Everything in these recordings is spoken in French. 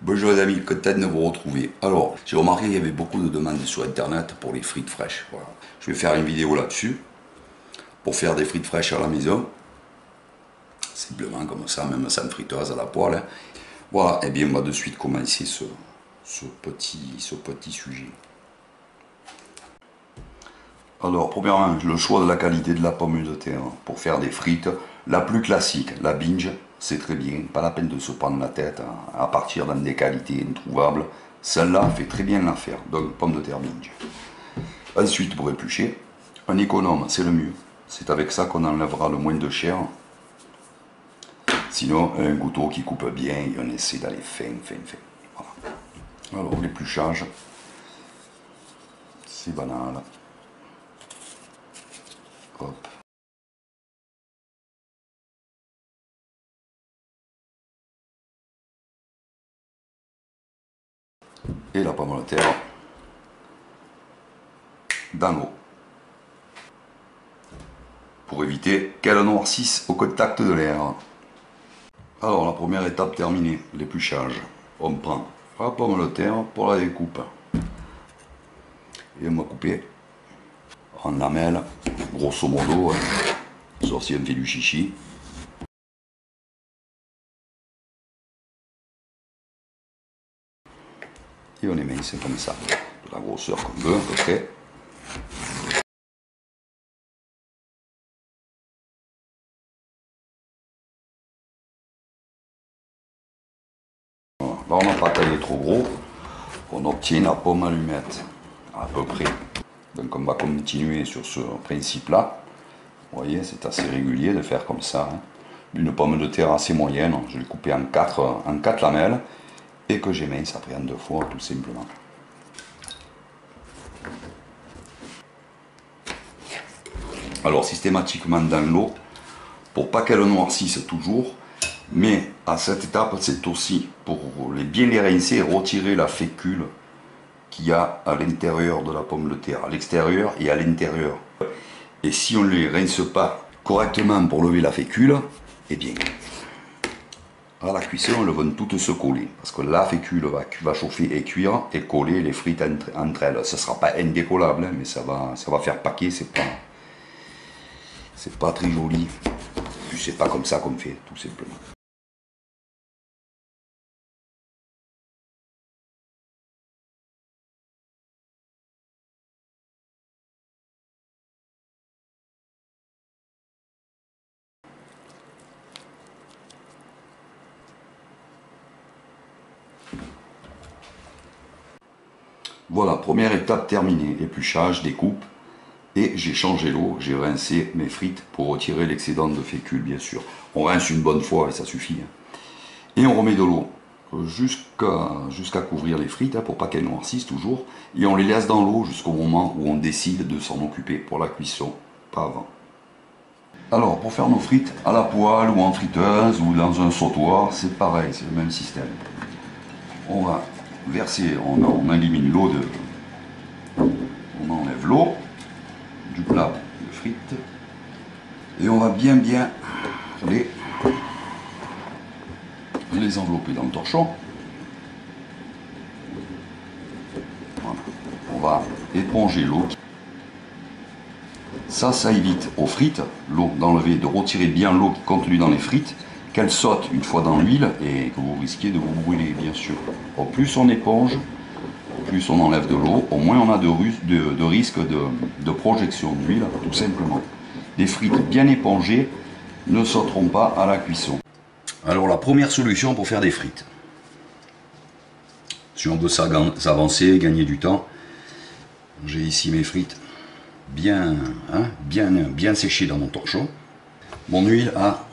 Bonjour les amis, content de vous retrouver. Alors, j'ai remarqué qu'il y avait beaucoup de demandes sur internet pour les frites fraîches. Voilà. Je vais faire une vidéo là-dessus pour faire des frites fraîches à la maison. Simplement comme ça, même sans friteuse à la poêle. Hein. Voilà, et bien on va de suite commencer ce petit sujet. Alors, premièrement, le choix de la qualité de la pomme de terre pour faire des frites. La plus classique, la binge, c'est très bien. Pas la peine de se prendre la tête à partir dans des qualités introuvables. Celle-là fait très bien l'affaire. Donc, pomme de terre binge. Ensuite, pour éplucher, un économe, c'est le mieux. C'est avec ça qu'on enlèvera le moins de chair. Sinon, un couteau qui coupe bien et on essaie d'aller fin. Voilà. Alors, l'épluchage, c'est banal. Hop. Et la pomme de terre dans l'eau pour éviter qu'elle noircisse au contact de l'air. Alors la première étape terminée, l'épluchage. On prend la pomme de terre pour la découpe et on va couper en lamelles, grosso modo, sauf si on fait du chichi. Et on les met, c'est comme ça, de la grosseur qu'on veut à peu près. Là on n'a pas taillé trop gros, on obtient la pomme allumette, à peu près. Donc on va continuer sur ce principe-là. Vous voyez, c'est assez régulier de faire comme ça. Hein. Une pomme de terre assez moyenne, je l'ai coupée en 4 lamelles, et que j'émince après en 2 fois, tout simplement. Alors systématiquement dans l'eau, pour pas qu'elle noircisse toujours, mais à cette étape c'est aussi pour bien les rincer et retirer la fécule qu'il y a à l'intérieur de la pomme de terre, à l'extérieur et à l'intérieur. Et si on ne les rince pas correctement pour lever la fécule, eh bien à la cuisson elles vont toutes se coller, parce que la fécule va chauffer et cuire et coller les frites entre elles. Ce ne sera pas indécollable, hein, mais ça va faire paquet, c'est pas très joli, puis c'est pas comme ça qu'on fait, tout simplement. Voilà, première étape terminée, épluchage, découpe, et j'ai changé l'eau, j'ai rincé mes frites pour retirer l'excédent de fécule, bien sûr. On rince une bonne fois et ça suffit. Et on remet de l'eau jusqu'à couvrir les frites, hein, pour pas qu'elles noircissent toujours, et on les laisse dans l'eau jusqu'au moment où on décide de s'en occuper pour la cuisson, pas avant. Alors, pour faire nos frites à la poêle ou en friteuse ou dans un sautoir, c'est pareil, c'est le même système. On va verser, on élimine l'eau on enlève l'eau du plat de frites et on va bien les envelopper dans le torchon. Voilà. On va éponger l'eau. Ça évite aux frites, l'eau d'enlever, de retirer bien l'eau qui est contenue dans les frites, qu'elle saute une fois dans l'huile et que vous risquez de vous brûler, bien sûr. Au plus on éponge, au plus on enlève de l'eau, au moins on a de risque de projection d'huile, tout simplement. Les frites bien épongées ne sauteront pas à la cuisson. Alors la première solution pour faire des frites, si on veut s'avancer, gagner du temps, j'ai ici mes frites bien séchées dans mon torchon. Mon huile à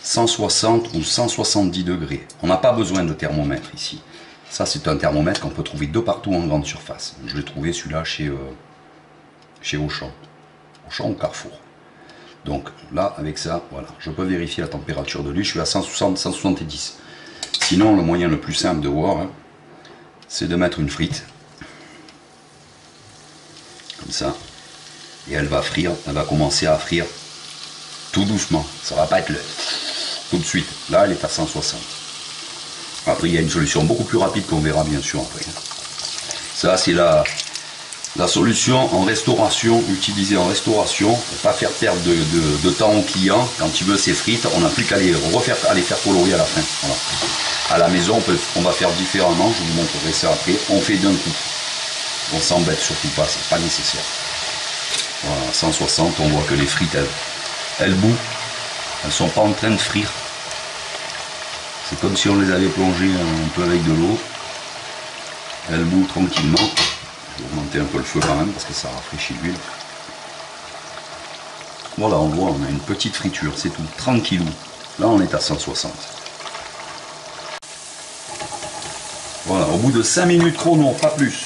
160 ou 170 degrés. On n'a pas besoin de thermomètre ici. Ça c'est un thermomètre qu'on peut trouver de partout en grande surface. Je l'ai trouvé celui-là chez Auchan ou Carrefour. Donc là avec ça, voilà, je peux vérifier la température de l'huile, je suis à 160-170. Sinon le moyen le plus simple de voir, hein, c'est de mettre une frite comme ça, et elle va commencer à frire tout doucement, ça va pas être tout de suite, là elle est à 160. Après, il y a une solution beaucoup plus rapide qu'on verra bien sûr après. Ça, c'est la solution en restauration, utilisée en restauration, pour pas faire perdre de temps au client. Quand il veut ses frites, on n'a plus qu'à les faire colorer à la fin. Voilà. À la maison, on va faire différemment, je vous montrerai ça après. On fait d'un coup. On s'embête surtout pas, c'est pas nécessaire. Voilà, 160, on voit que les frites, elles bouent. Elles sont pas en train de frire. C'est comme si on les avait plongées un peu avec de l'eau. Elles bouent tranquillement. Je vais augmenter un peu le feu quand même parce que ça rafraîchit l'huile. Voilà, on voit, on a une petite friture, c'est tout, tranquillou. Là, on est à 160. Voilà, au bout de 5 minutes chrono, pas plus,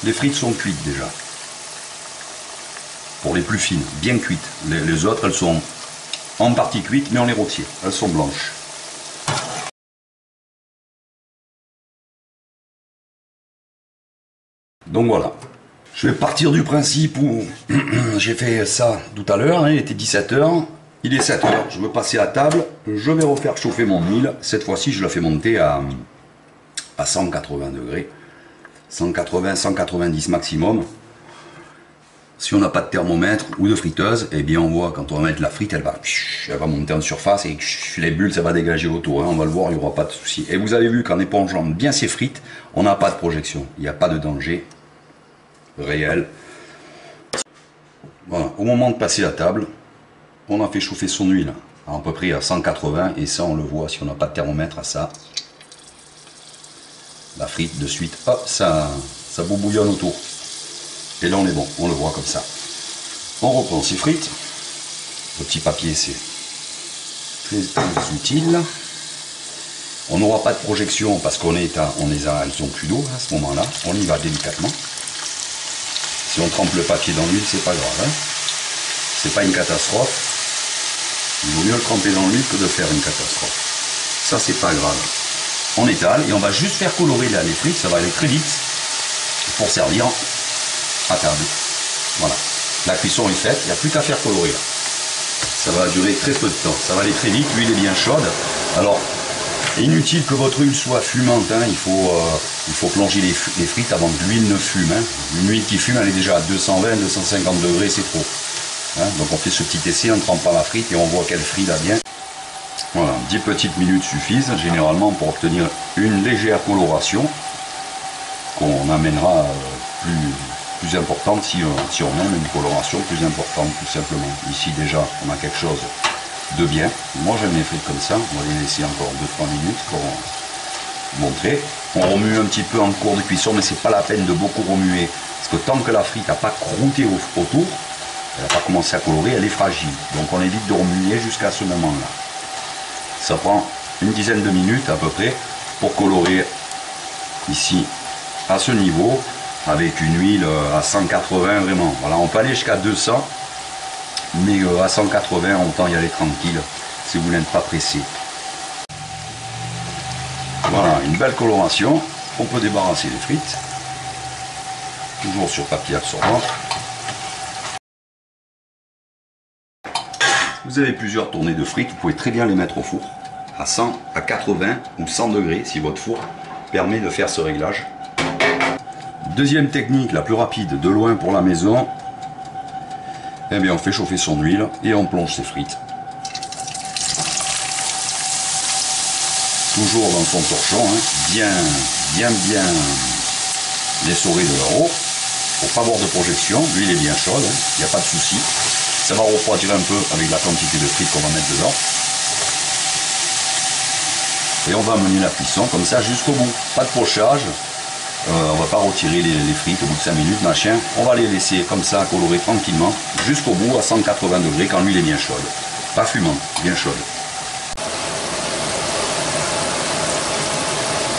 les frites sont cuites déjà. Pour les plus fines, bien cuites. Les autres, elles sont en partie cuites, mais on les retire. Elles sont blanches. Donc voilà. Je vais partir du principe où j'ai fait ça tout à l'heure, hein, il était 17 h, il est 7 h, je veux passer à table, je vais refaire chauffer mon huile. Cette fois-ci, je la fais monter à 180 degrés, 180, 190 maximum. Si on n'a pas de thermomètre ou de friteuse, eh bien on voit quand on va mettre la frite, elle va monter en surface et les bulles, ça va dégager autour. Hein, on va le voir, il n'y aura pas de souci. Et vous avez vu qu'en épongeant bien ces frites, on n'a pas de projection, il n'y a pas de danger réel. Voilà, au moment de passer à table, on a fait chauffer son huile à peu près à 180 et ça on le voit si on n'a pas de thermomètre à ça. La frite de suite, hop, ça boubouillonne autour. Et là on est bon, on le voit comme ça. On reprend ses frites. Le petit papier c'est très utile. On n'aura pas de projection parce elles ont plus d'eau à ce moment-là. On y va délicatement. Si on trempe le papier dans l'huile, c'est pas grave. Hein, c'est pas une catastrophe. Il vaut mieux le tremper dans l'huile que de faire une catastrophe. Ça, c'est pas grave. On étale et on va juste faire colorer là les frites. Ça va aller très vite pour servir à table. Voilà. La cuisson est faite. Il n'y a plus qu'à faire colorer là. Ça va durer très peu de temps. Ça va aller très vite. L'huile est bien chaude. Alors, inutile que votre huile soit fumante, hein. Il faut plonger les frites avant que l'huile ne fume. Hein. Une huile qui fume, elle est déjà à 220, 250 degrés, c'est trop. Hein. Donc on fait ce petit essai, on ne trempe pas la frite et on voit qu'elle frit là bien. Voilà, 10 petites minutes suffisent généralement pour obtenir une légère coloration qu'on amènera plus importante si on aime une coloration plus importante tout simplement. Ici déjà, on a quelque chose de bien. Moi j'aime les frites comme ça, on va les laisser encore 2-3 minutes pour montrer. On remue un petit peu en cours de cuisson, mais c'est pas la peine de beaucoup remuer, parce que tant que la frite n'a pas croûté autour, elle n'a pas commencé à colorer, elle est fragile. Donc on évite de remuer jusqu'à ce moment-là. Ça prend une dizaine de minutes à peu près pour colorer ici à ce niveau, avec une huile à 180 vraiment. Voilà, on peut aller jusqu'à 200. Mais à 180, autant y aller tranquille, si vous n'êtes pas pressé. Voilà, une belle coloration. On peut débarrasser les frites. Toujours sur papier absorbant. Vous avez plusieurs tournées de frites, vous pouvez très bien les mettre au four. À 100, à 80 ou 100 degrés, si votre four permet de faire ce réglage. Deuxième technique, la plus rapide, de loin pour la maison. Eh bien on fait chauffer son huile et on plonge ses frites. Toujours dans son torchon, hein, bien l'essorer de leur eau. Pour pas avoir de projection, l'huile est bien chaude, il n'y a pas de souci. Ça va refroidir un peu avec la quantité de frites qu'on va mettre dedans. Et on va mener la cuisson comme ça jusqu'au bout. Pas de pochage. On va pas retirer les frites au bout de 5 minutes, machin. On va les laisser comme ça, colorer tranquillement, jusqu'au bout à 180 degrés quand l'huile est bien chaude. Pas fumante, bien chaude.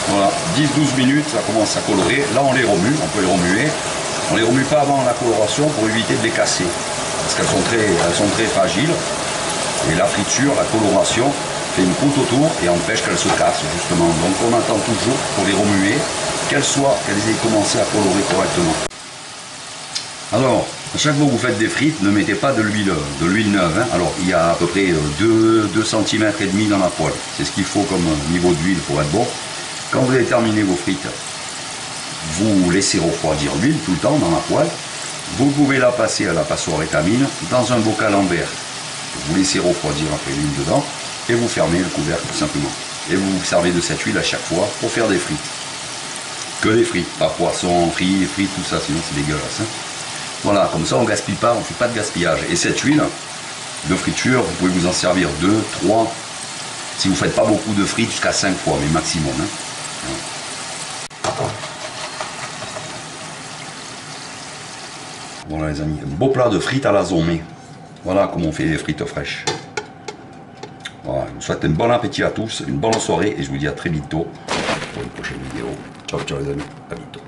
Voilà, 10-12 minutes, ça commence à colorer. Là, on les remue, on peut les remuer. On les remue pas avant la coloration pour éviter de les casser. Parce qu'elles sont très fragiles. Et la friture, la coloration, fait une croûte autour et empêche qu'elles se cassent, justement. Donc, on attend toujours pour les remuer. Qu'elles aient commencé à colorer correctement. Alors, à chaque fois que vous faites des frites, ne mettez pas de l'huile neuve. Hein. Alors, il y a à peu près 2 cm et demi dans la poêle. C'est ce qu'il faut comme niveau d'huile pour être bon. Quand vous avez terminé vos frites, vous laissez refroidir l'huile tout le temps dans la poêle. Vous pouvez la passer à la passoire étamine dans un bocal en verre. Vous laissez refroidir après l'huile dedans et vous fermez le couvercle tout simplement. Et vous vous servez de cette huile à chaque fois pour faire des frites. Que des frites, pas poisson, frites, tout ça, sinon c'est dégueulasse. Hein. Voilà, comme ça on ne gaspille pas, on ne fait pas de gaspillage. Et cette huile de friture, vous pouvez vous en servir 2, 3, si vous ne faites pas beaucoup de frites, jusqu'à 5 fois, mais maximum. Hein. Voilà les amis, un beau plat de frites à la zomée. Voilà comment on fait les frites fraîches. Voilà, je vous souhaite un bon appétit à tous, une bonne soirée et je vous dis à très bientôt pour une prochaine vidéo. Ciao ciao les amis, à bientôt.